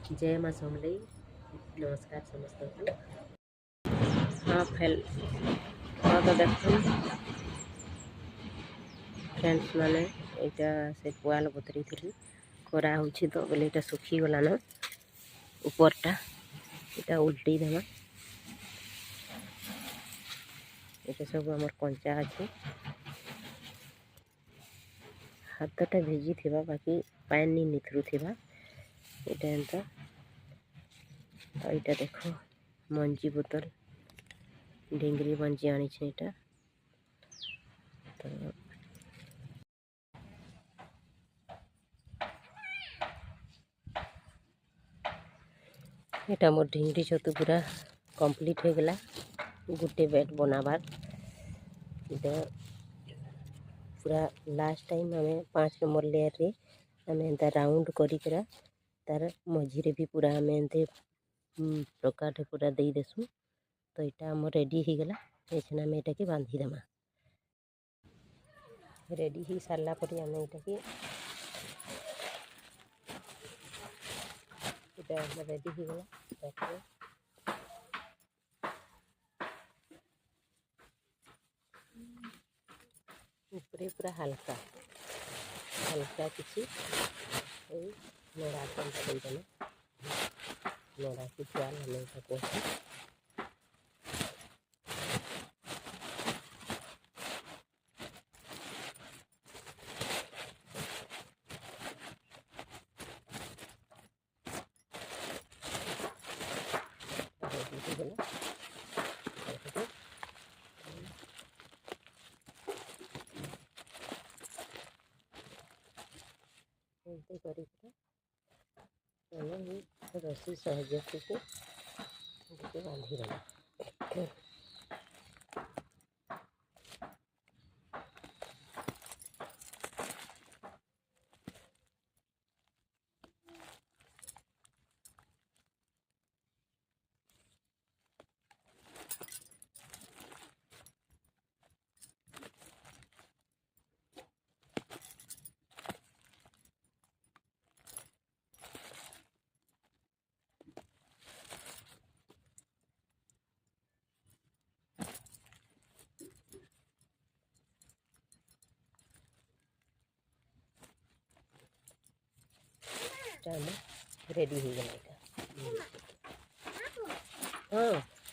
जय माँ समलेई। नमस्कार समस्त को। हाँ फेल हाँ तो देखो फ्रेंड्स माने यहाँ से पुआल बतरी थी खरा हो तो बोले यहाँ सुखी गलान उपरटा यहाँ उल्टी देमा ये सब आम कंचा अच्छे हाथटा भिजी थी बाकी पानी निथरू थी यहाँ एंता यहाँ देख मंजी बोतल ढिंगरी मंजी आनी यहाँ तो यहाँ मोर ढिंगरी छतु पूरा कंप्लीट हो गला गोटे बेड बनाबार इटा पूरा लास्ट टाइम आम 5 नंबर लेयर रे आम एंता राउंड करा तार मझीरे भी पूरा आम एंते प्रकार पूरा दे देसु तो यहाँ आम रेडी हो गला एछन आम यहाँ के बांधी देमा रेडी हो सारा पर आम यहाँ के रेडी हो गला तापर ऊपरे पूरा हल्का हल्का किसी नड़ा देना नड़ा की पुआल हमें कहते रस्सी सहज को बांधी देना रेडी हो गया हाँ